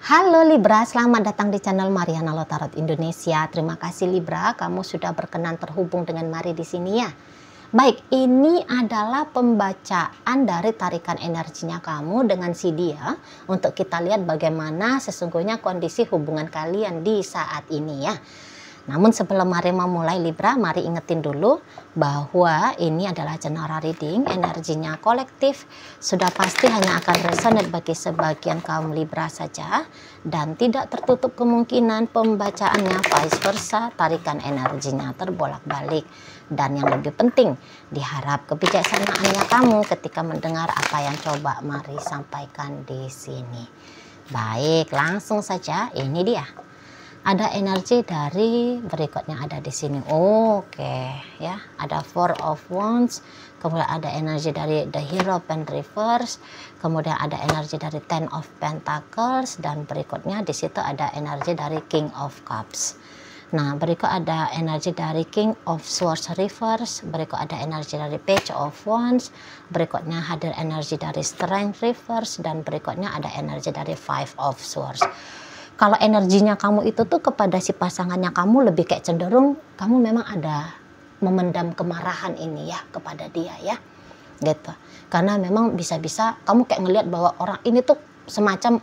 Halo Libra, selamat datang di channel Mariana Lotarot Indonesia. Terima kasih Libra, kamu sudah berkenan terhubung dengan Mari di sini ya. Baik, ini adalah pembacaan dari tarikan energinya kamu dengan si dia untuk kita lihat bagaimana sesungguhnya kondisi hubungan kalian di saat ini ya. Namun sebelum Mari memulai Libra, mari ingetin dulu bahwa ini adalah general reading, energinya kolektif, sudah pasti hanya akan resonate bagi sebagian kaum Libra saja, dan tidak tertutup kemungkinan pembacaannya vice versa, tarikan energinya terbolak-balik. Dan yang lebih penting, diharap kebijaksanaannya kamu ketika mendengar apa yang coba Mari sampaikan di sini. Baik, langsung saja, ini dia. Ada energi dari berikutnya ada di sini. Oke, ya. Ada Four of Wands, kemudian ada energi dari The Hierophant Reverse, kemudian ada energi dari Ten of Pentacles, dan berikutnya di situ ada energi dari King of Cups. Nah, berikut ada energi dari King of Swords Reverse, berikut ada energi dari Page of Wands, berikutnya hadir energi dari Strength Reverse, dan berikutnya ada energi dari Five of Swords. Kalau energinya kamu itu tuh kepada si pasangannya kamu lebih kayak cenderung kamu memang ada memendam kemarahan ini ya kepada dia ya, gitu. Karena memang bisa-bisa kamu kayak ngelihat bahwa orang ini tuh semacam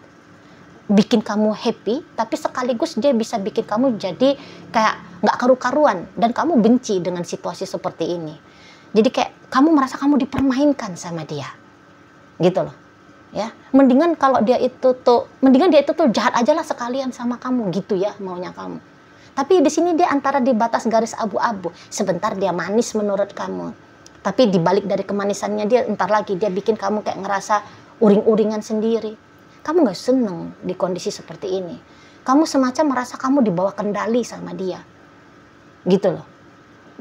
bikin kamu happy, tapi sekaligus dia bisa bikin kamu jadi kayak nggak karu-karuan dan kamu benci dengan situasi seperti ini. Jadi kayak kamu merasa kamu dipermainkan sama dia, gitu loh. Ya, mendingan dia itu tuh jahat aja lah sekalian sama kamu gitu ya maunya kamu. Tapi di sini dia antara di batas garis abu-abu. Sebentar dia manis menurut kamu, tapi dibalik dari kemanisannya dia entar lagi dia bikin kamu kayak ngerasa uring-uringan sendiri. Kamu nggak seneng di kondisi seperti ini. Kamu semacam merasa kamu di bawah kendali sama dia, gitu loh.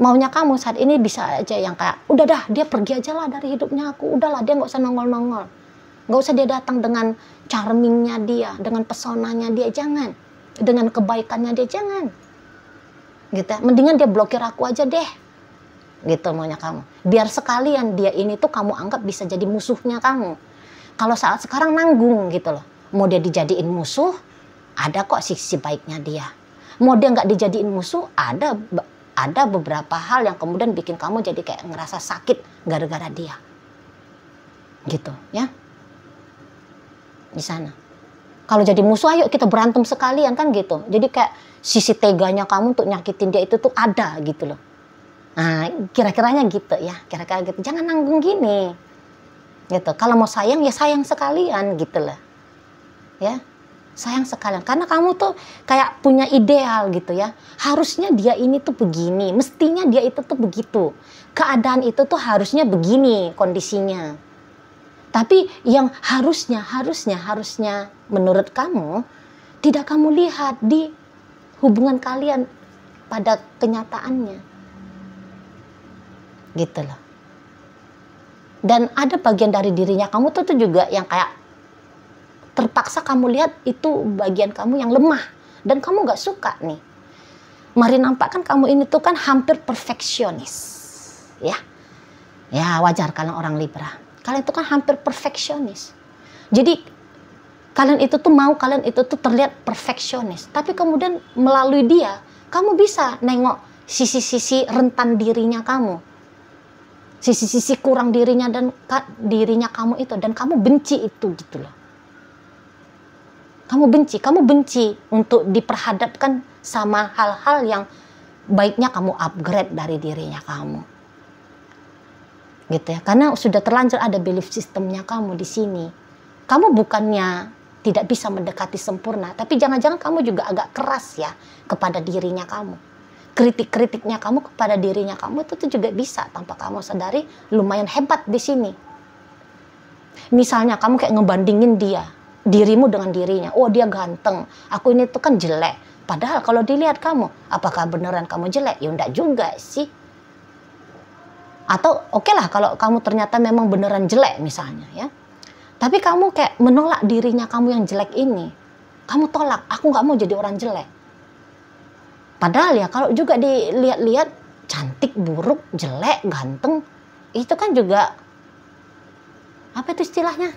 Maunya kamu saat ini bisa aja yang kayak udah dah dia pergi aja lah dari hidupnya aku, udahlah dia nggak usah nongol-nongol. Nggak usah dia datang dengan charmingnya dia, dengan pesonanya dia, jangan. Dengan kebaikannya dia, jangan. Gitu. Mendingan dia blokir aku aja deh. Gitu maunya kamu. Biar sekalian dia ini tuh kamu anggap bisa jadi musuhnya kamu. Kalau saat sekarang nanggung gitu loh. Mau dia dijadiin musuh, ada kok sisi baiknya dia. Mau dia nggak dijadiin musuh, ada beberapa hal yang kemudian bikin kamu jadi kayak ngerasa sakit gara-gara dia. Gitu ya. Di sana. Kalau jadi musuh ayo kita berantem sekalian kan gitu. Jadi kayak sisi teganya kamu untuk nyakitin dia itu tuh ada gitu loh. Nah, kira-kiranya gitu ya. Kira-kira gitu. Jangan nanggung gini. Gitu. Kalau mau sayang ya sayang sekalian gitu loh. Ya. Sayang sekalian karena kamu tuh kayak punya ideal gitu ya. Harusnya dia ini tuh begini, mestinya dia itu tuh begitu. Keadaan itu tuh harusnya begini kondisinya. Tapi yang harusnya menurut kamu tidak kamu lihat di hubungan kalian pada kenyataannya. Gitu loh. Dan ada bagian dari dirinya kamu tuh juga yang kayak terpaksa kamu lihat itu bagian kamu yang lemah dan kamu nggak suka nih. Mari nampak kan kamu ini tuh kan hampir perfeksionis. Ya. Ya, wajar kalau orang Libra. Kalian itu kan hampir perfeksionis. Jadi kalian itu tuh terlihat perfeksionis. Tapi kemudian melalui dia, kamu bisa nengok sisi-sisi rentan dirinya kamu. Sisi-sisi kurang dirinya dan dirinya kamu itu. Dan kamu benci itu gitu loh. Kamu benci untuk diperhadapkan sama hal-hal yang baiknya kamu upgrade dari dirinya kamu. Gitu ya, karena sudah terlanjur ada belief sistemnya kamu di sini. Kamu bukannya tidak bisa mendekati sempurna, tapi jangan-jangan kamu juga agak keras ya kepada dirinya kamu. Kritik-kritiknya kamu kepada dirinya kamu itu tuh juga bisa tanpa kamu sadari lumayan hebat di sini. Misalnya kamu kayak ngebandingin dirimu dengan dirinya. Oh dia ganteng, aku ini tuh kan jelek. Padahal kalau dilihat kamu, apakah beneran kamu jelek? Ya enggak juga sih. Atau oke lah kalau kamu ternyata memang beneran jelek misalnya ya. Tapi kamu kayak menolak dirinya kamu yang jelek ini. Kamu tolak, aku nggak mau jadi orang jelek. Padahal ya kalau juga dilihat-lihat cantik, buruk, jelek, ganteng. Itu kan juga, apa itu istilahnya?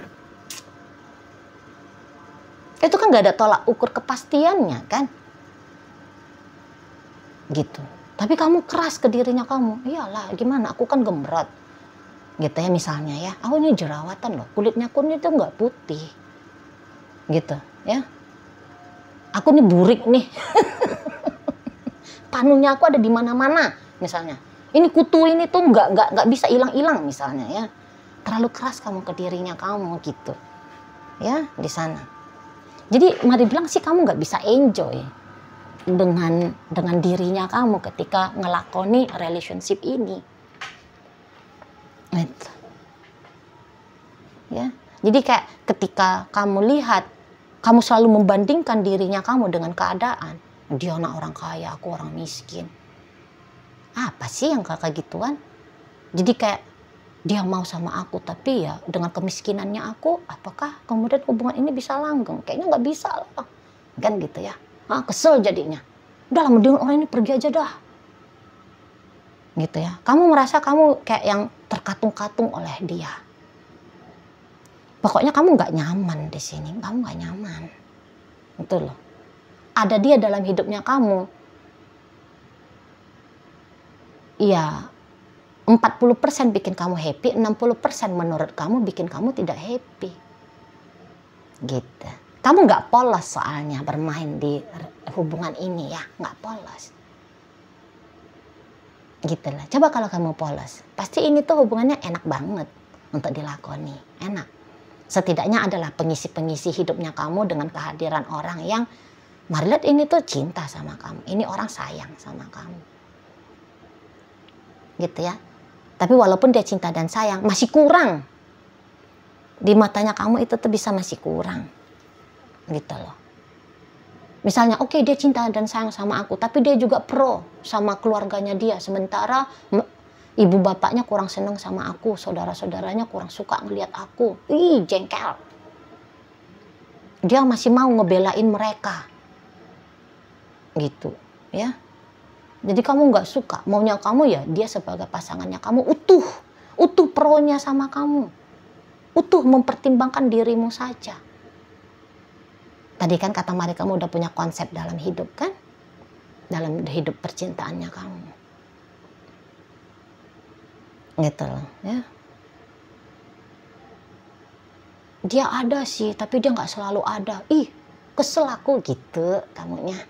Itu kan nggak ada tolak ukur kepastiannya kan? Gitu. Tapi kamu keras ke dirinya kamu. Iyalah, gimana? Aku kan gembrot. Gitu ya misalnya ya. Aku ini jerawatan loh. Kulitnya aku ini tuh nggak putih. Gitu ya. Aku ini burik nih. Panunya aku ada di mana-mana misalnya. Ini kutu ini tuh nggak bisa hilang-hilang misalnya ya. Terlalu keras kamu ke dirinya kamu gitu. Ya, di sana. Jadi mari bilang sih kamu nggak bisa enjoy dengan dirinya kamu ketika ngelakoni relationship ini. Gitu. Ya. Jadi kayak ketika kamu lihat, kamu selalu membandingkan dirinya kamu dengan keadaan. Dia anak orang kaya, aku orang miskin. Apa sih yang kayak gituan? Jadi kayak dia mau sama aku, tapi ya dengan kemiskinannya aku, apakah kemudian hubungan ini bisa langgeng? Kayaknya nggak bisa lah. Kan gitu ya. Kesel jadinya. Udah lah, mending orang ini pergi aja dah. Gitu ya. Kamu merasa kamu kayak yang terkatung-katung oleh dia. Pokoknya kamu nggak nyaman di sini. Kamu nggak nyaman. Betul loh. Ada dia dalam hidupnya kamu. Iya. 40% bikin kamu happy, 60% menurut kamu bikin kamu tidak happy. Gitu. Kamu nggak polos soalnya bermain di hubungan ini ya, nggak polos. Gitu lah. Coba kalau kamu polos, pasti ini tuh hubungannya enak banget untuk dilakoni, enak. Setidaknya adalah pengisi-pengisi hidupnya kamu dengan kehadiran orang yang, mari lihat ini tuh cinta sama kamu, ini orang sayang sama kamu. Gitu ya. Tapi walaupun dia cinta dan sayang, masih kurang. Di matanya kamu itu tuh bisa masih kurang. Gitu loh. Misalnya, oke, dia cinta dan sayang sama aku, tapi dia juga pro sama keluarganya dia. Sementara ibu bapaknya kurang seneng sama aku, saudara-saudaranya kurang suka ngelihat aku. Ih, jengkel. Dia masih mau ngebelain mereka. Gitu, ya. Jadi kamu nggak suka, maunya kamu ya dia sebagai pasangannya kamu utuh pronya sama kamu, utuh mempertimbangkan dirimu saja. Tadi kan kata Mari kamu udah punya konsep dalam hidup kan, dalam hidup percintaannya kamu, gitu loh ya. Dia ada sih, tapi dia nggak selalu ada. Ih, kesel aku gitu kamunya.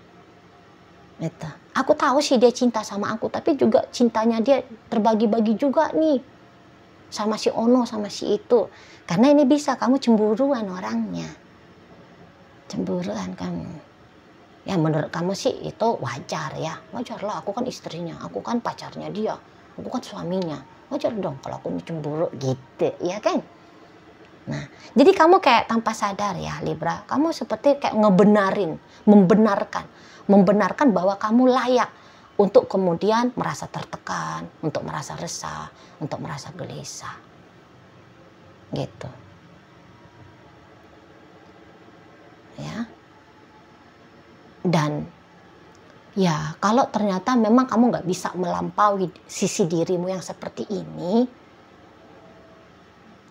Gitu. Aku tahu sih dia cinta sama aku, tapi juga cintanya dia terbagi-bagi juga nih sama si Ono, sama si itu. Karena ini bisa kamu cemburuan orangnya. Cemburuan kamu. Ya menurut kamu sih itu wajar ya. Wajar lah, aku kan istrinya, aku kan pacarnya dia, aku kan suaminya. Wajar dong kalau aku cemburu gitu, ya kan? Nah, jadi kamu kayak tanpa sadar ya Libra, kamu seperti kayak membenarkan bahwa kamu layak untuk kemudian merasa tertekan, untuk merasa resah, untuk merasa gelisah. Gitu. Ya. Dan ya kalau ternyata memang kamu nggak bisa melampaui sisi dirimu yang seperti ini,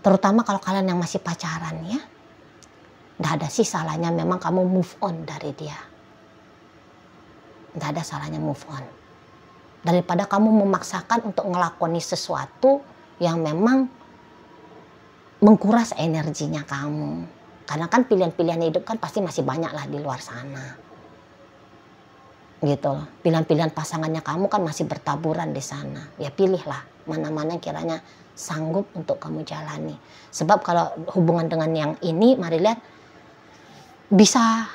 terutama kalau kalian yang masih pacaran ya, nggak ada sih salahnya memang kamu move on dari dia. Nggak ada salahnya move on. Daripada kamu memaksakan untuk ngelakoni sesuatu yang memang mengkuras energinya kamu. Karena kan pilihan-pilihan hidup kan pasti masih banyak lah di luar sana. Gitu loh. Pilihan-pilihan pasangannya kamu kan masih bertaburan di sana. Ya pilihlah mana-mana kiranya sanggup untuk kamu jalani. Sebab kalau hubungan dengan yang ini, mari lihat, bisa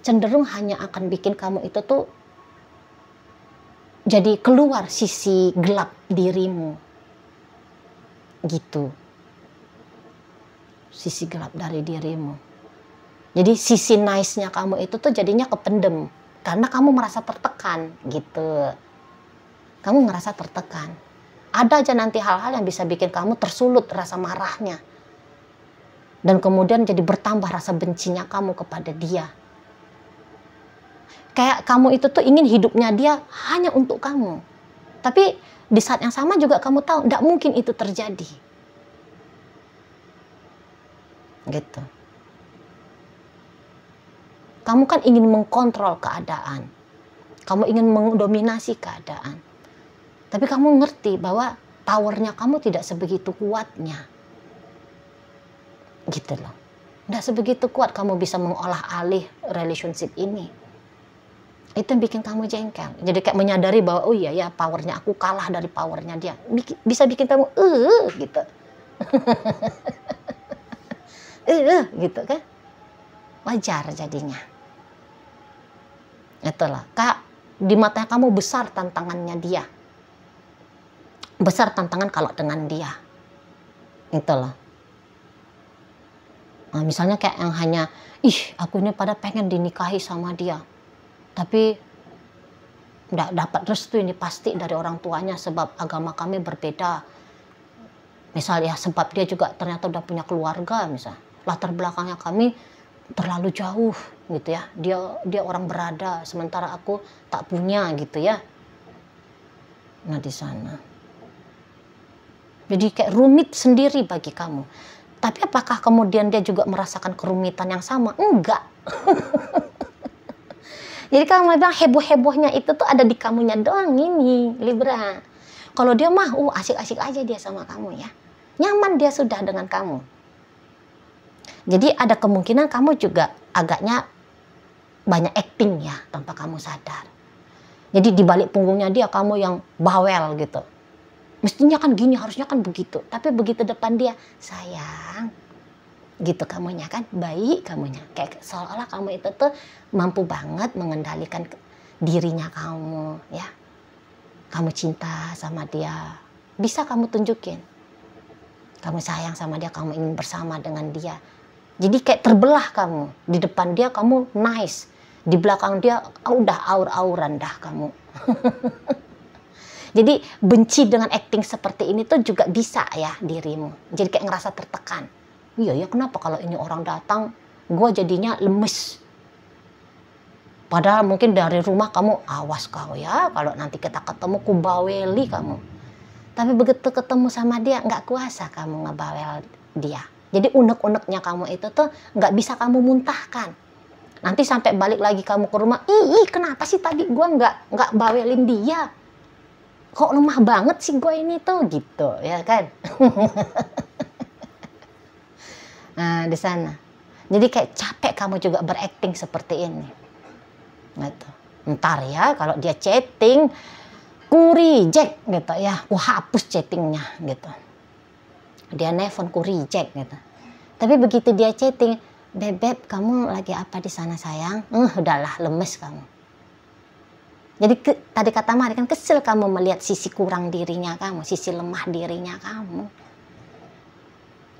cenderung hanya akan bikin kamu itu tuh jadi keluar sisi gelap dirimu. Gitu. Sisi gelap dari dirimu. Jadi sisi nice-nya kamu itu tuh jadinya kependem. Karena kamu merasa tertekan gitu. Kamu merasa tertekan. Ada aja nanti hal-hal yang bisa bikin kamu tersulut rasa marahnya. Dan kemudian jadi bertambah rasa bencinya kamu kepada dia. Kayak kamu itu tuh ingin hidupnya dia hanya untuk kamu. Tapi di saat yang sama juga kamu tahu tidak mungkin itu terjadi. Gitu. Kamu kan ingin mengkontrol keadaan. Kamu ingin mendominasi keadaan. Tapi kamu ngerti bahwa powernya kamu tidak sebegitu kuatnya. Gitu loh. Tidak sebegitu kuat kamu bisa mengolah alih relationship ini. Itu yang bikin kamu jengkel. Jadi kayak menyadari bahwa oh iya ya powernya aku kalah dari powernya dia. Bisa bikin kamu gitu. Gitu kan. Wajar jadinya. Itulah. Kak, di matanya kamu besar tantangannya dia. Besar tantangan kalau dengan dia. Itulah. Nah, misalnya kayak yang hanya, aku ini pada pengen dinikahi sama dia. Tapi tidak dapat restu ini pasti dari orang tuanya sebab agama kami berbeda. Misalnya sebab dia juga ternyata udah punya keluarga, misal latar belakangnya kami terlalu jauh gitu ya. Dia orang berada sementara aku tak punya gitu ya. Nah di sana. Jadi kayak rumit sendiri bagi kamu. Tapi apakah kemudian dia juga merasakan kerumitan yang sama? Enggak. Jadi kalau bilang heboh-hebohnya itu tuh ada di kamunya doang ini, Libra. Kalau dia mah, asik-asik aja dia sama kamu ya. Nyaman dia sudah dengan kamu. Jadi ada kemungkinan kamu juga agaknya banyak acting ya tanpa kamu sadar. Jadi di balik punggungnya dia kamu yang bawel gitu. Mestinya kan gini, harusnya kan begitu. Tapi begitu depan dia, sayang. Gitu kamunya kan, baik kamunya. Kayak seolah-olah kamu itu tuh mampu banget mengendalikan dirinya kamu ya. Kamu cinta sama dia. Bisa kamu tunjukin. Kamu sayang sama dia, kamu ingin bersama dengan dia. Jadi kayak terbelah kamu. Di depan dia kamu nice. Di belakang dia udah aur-auran dah kamu. Jadi benci dengan acting seperti ini tuh juga bisa ya dirimu. Jadi kayak ngerasa tertekan. Iya ya kenapa kalau ini orang datang gue jadinya lemes. Padahal mungkin dari rumah kamu awas kau ya. Kalau nanti kita ketemu ku baweli kamu. Tapi begitu ketemu sama dia nggak kuasa kamu ngebawel dia. Jadi unek-uneknya kamu itu tuh nggak bisa kamu muntahkan. Nanti sampai balik lagi kamu ke rumah. Kenapa sih tadi gue nggak bawelin dia? Kok lemah banget sih gue ini tuh gitu ya kan. Nah di sana. Jadi kayak capek kamu juga berakting seperti ini. Gitu. Ntar ya kalau dia chatting, ku reject gitu ya. Ku hapus chattingnya gitu. Dia nelfon ku reject gitu. Tapi begitu dia chatting, bebek kamu lagi apa di sana sayang? Udahlah lemes kamu. Jadi tadi kata Mari kan kesel kamu melihat sisi kurang dirinya kamu, sisi lemah dirinya kamu.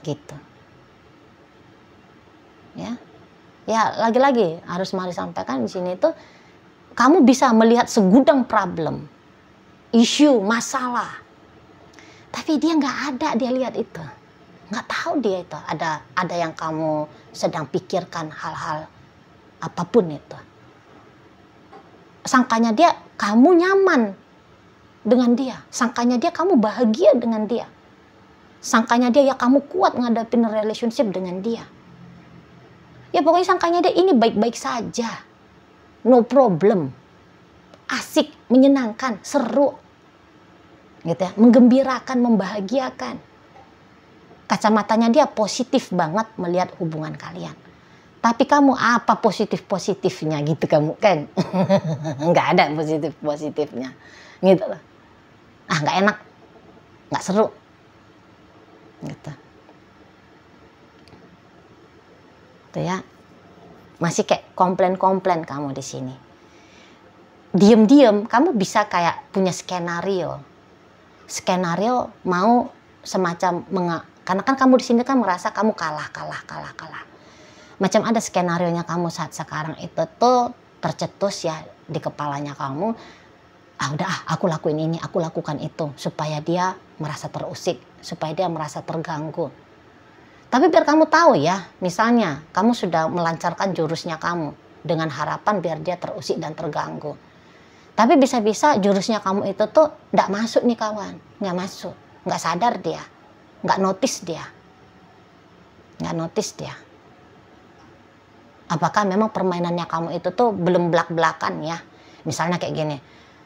Gitu. Ya lagi-lagi harus Mari sampaikan di sini tuh kamu bisa melihat segudang problem, isu, masalah. Tapi dia nggak ada, dia lihat itu. Nggak tahu dia itu ada yang kamu sedang pikirkan hal-hal apapun itu. Sangkanya dia kamu nyaman dengan dia. Sangkanya dia kamu bahagia dengan dia. Sangkanya dia ya kamu kuat ngadapin relationship dengan dia. Ya pokoknya sangkanya dia ini baik-baik saja. No problem. Asik, menyenangkan, seru. Gitu ya, menggembirakan, membahagiakan. Kacamatanya dia positif banget melihat hubungan kalian. Tapi kamu apa positif-positifnya gitu kamu kan? Nggak ada positif-positifnya. Gitu loh. Nggak enak. Nggak seru. Gitu. Tuh ya. Masih kayak komplain-komplain kamu di sini. Diem-diem kamu bisa kayak punya skenario. Skenario mau semacam karena kan kamu di sini kan merasa kamu kalah. Macam ada skenarionya kamu saat sekarang itu tuh tercetus ya di kepalanya kamu. Aku lakuin ini, aku lakukan itu supaya dia merasa terusik, supaya dia merasa terganggu. Tapi biar kamu tahu ya, misalnya kamu sudah melancarkan jurusnya kamu dengan harapan biar dia terusik dan terganggu. Tapi bisa-bisa jurusnya kamu itu tuh nggak masuk nih kawan, nggak masuk, nggak sadar dia, nggak notice dia. Apakah memang permainannya kamu itu tuh belum belak-belakan ya? Misalnya kayak gini,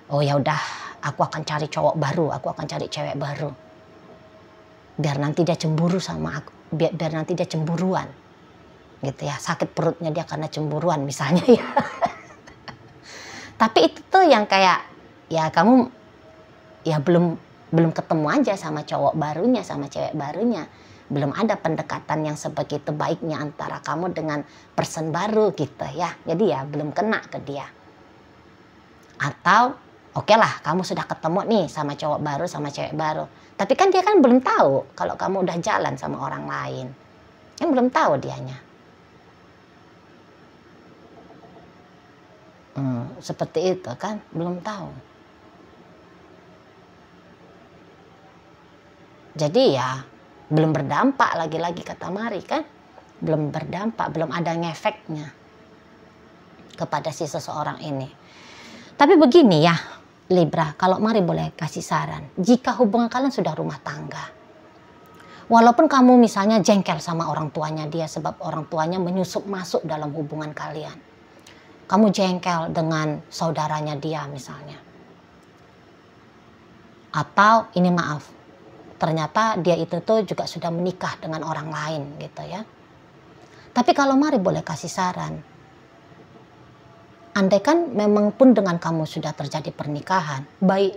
oh ya udah, aku akan cari cowok baru, aku akan cari cewek baru. Biar nanti dia cemburu sama aku, biar nanti dia cemburuan. Gitu ya, sakit perutnya dia karena cemburuan misalnya ya. Tapi itu tuh yang kayak, ya kamu ya belum ketemu aja sama cowok barunya, sama cewek barunya. Belum ada pendekatan yang sebegitu baiknya antara kamu dengan person baru gitu ya. Jadi ya belum kena ke dia. Atau oke lah, kamu sudah ketemu nih sama cowok baru, sama cewek baru. Tapi kan dia kan belum tahu kalau kamu udah jalan sama orang lain. Kan belum tahu dianya. Seperti itu kan, belum tahu. Jadi ya belum berdampak, lagi-lagi kata Mari kan, belum berdampak, belum ada ngefeknya kepada si seseorang ini. Tapi begini ya Libra, kalau Mari boleh kasih saran, jika hubungan kalian sudah rumah tangga, walaupun kamu misalnya jengkel sama orang tuanya dia sebab orang tuanya menyusup masuk dalam hubungan kalian, kamu jengkel dengan saudaranya dia misalnya, atau ini maaf, ternyata dia itu tuh juga sudah menikah dengan orang lain gitu ya. Tapi kalau Mari boleh kasih saran, andai kan memang pun dengan kamu sudah terjadi pernikahan, baik,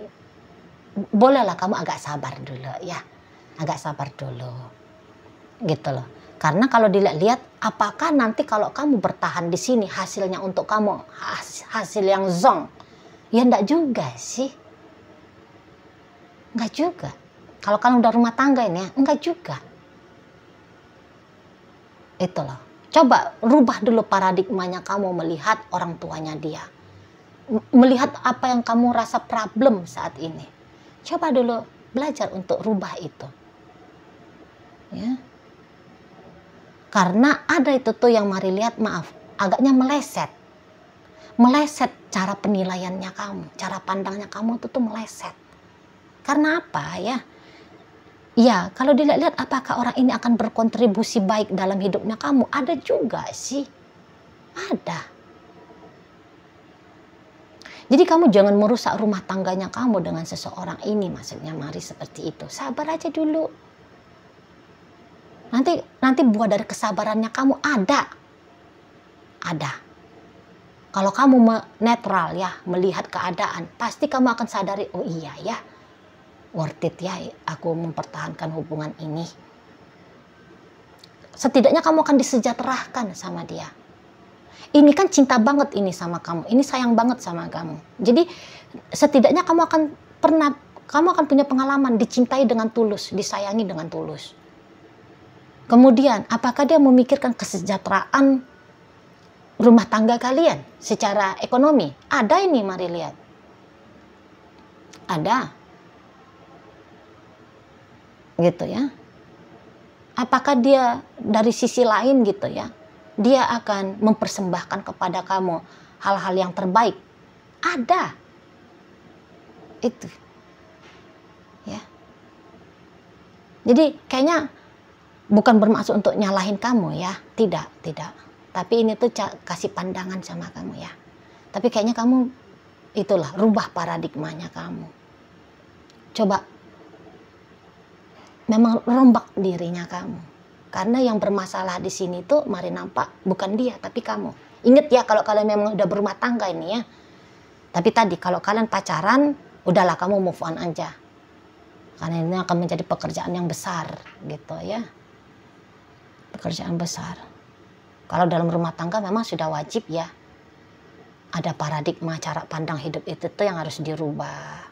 bolehlah kamu agak sabar dulu ya. Agak sabar dulu. Gitu loh. Karena kalau dilihat-lihat, apakah nanti kalau kamu bertahan di sini hasilnya untuk kamu hasil yang zong? Ya enggak juga sih. Enggak juga. Kalau kalian udah rumah tangga ini ya, enggak juga. Itu loh. Coba rubah dulu paradigmanya kamu melihat orang tuanya dia. Melihat apa yang kamu rasa problem saat ini. Coba dulu belajar untuk rubah itu. Ya. Karena ada itu tuh yang Mari lihat, maaf, agaknya meleset. Meleset cara penilaiannya kamu, cara pandangnya kamu itu tuh meleset. Karena apa ya? Ya, kalau dilihat-lihat apakah orang ini akan berkontribusi baik dalam hidupnya kamu? Ada juga sih. Ada. Jadi kamu jangan merusak rumah tangganya kamu dengan seseorang ini. Maksudnya Mari seperti itu. Sabar aja dulu. Nanti buah dari kesabarannya kamu ada. Ada. Kalau kamu netral ya, melihat keadaan, pasti kamu akan sadari, oh iya ya, worth it ya aku mempertahankan hubungan ini. Setidaknya kamu akan disejahterakan sama dia. Ini kan cinta banget ini sama kamu, ini sayang banget sama kamu. Jadi setidaknya kamu akan punya pengalaman dicintai dengan tulus, disayangi dengan tulus. Kemudian apakah dia memikirkan kesejahteraan rumah tangga kalian secara ekonomi? Ada ini, Mari lihat. Ada. Gitu ya. Apakah dia dari sisi lain gitu ya, dia akan mempersembahkan kepada kamu hal-hal yang terbaik? Ada. Itu. Ya. Jadi kayaknya bukan bermaksud untuk nyalahin kamu ya, tidak. Tapi ini tuh kasih pandangan sama kamu ya. Tapi kayaknya kamu itulah, rubah paradigmanya kamu. Coba memang rombak dirinya kamu. Karena yang bermasalah di sini tuh Mari nampak bukan dia tapi kamu. Ingat ya kalau kalian memang udah berumah tangga ini ya. Tapi tadi kalau kalian pacaran, udahlah kamu move on aja. Karena ini akan menjadi pekerjaan yang besar gitu ya. Pekerjaan besar. Kalau dalam rumah tangga memang sudah wajib ya. Ada paradigma cara pandang hidup itu tuh yang harus dirubah.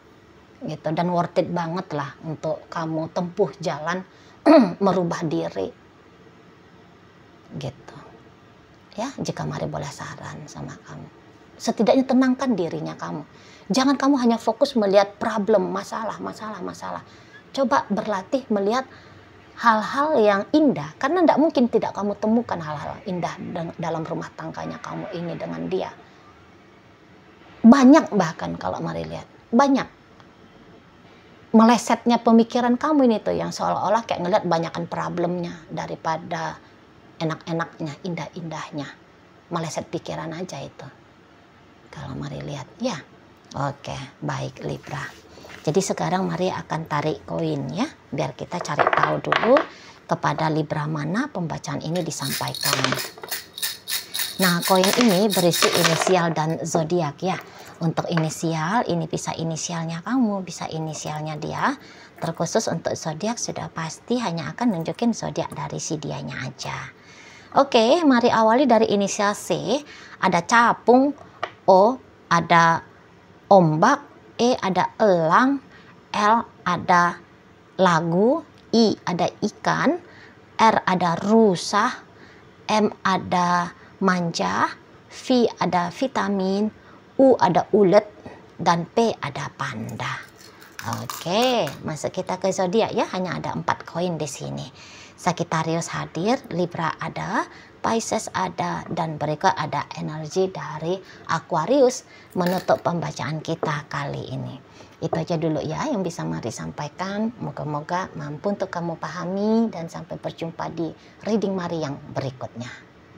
Gitu, dan worth it banget lah untuk kamu tempuh jalan merubah diri gitu ya. Jika Mari boleh saran sama kamu, setidaknya tenangkan dirinya kamu. Jangan kamu hanya fokus melihat problem, masalah. Coba berlatih melihat hal-hal yang indah, karena tidak mungkin tidak kamu temukan hal-hal indah dalam rumah tangganya kamu ini dengan dia. Banyak bahkan kalau Mari lihat, banyak. Melesetnya pemikiran kamu ini tuh yang seolah-olah kayak ngeliat banyakan problemnya daripada enak-enaknya, indah-indahnya. meleset pikiran aja itu. Kalau mari lihat ya. Oke, baik Libra. Jadi sekarang mari akan tarik koin ya, biar kita cari tahu dulu kepada Libra mana pembacaan ini disampaikan. Nah, koin ini berisi inisial dan zodiak ya. Untuk inisial, ini bisa inisialnya kamu, bisa inisialnya dia. Terkhusus untuk zodiak sudah pasti hanya akan nunjukin zodiak dari si dianya aja. Oke, mari awali dari inisial C. Ada capung, O ada ombak, E ada elang, L ada lagu, I ada ikan, R ada rusa, M ada manja, V ada vitamin, U ada ulet, dan P ada panda. Oke, masuk kita ke zodiak ya, hanya ada 4 koin di sini. Sagittarius hadir, Libra ada, Pisces ada, dan berikut ada energi dari Aquarius menutup pembacaan kita kali ini. Itu aja dulu ya yang bisa mari sampaikan. Moga-moga mampu untuk kamu pahami dan sampai berjumpa di reading Mari yang berikutnya.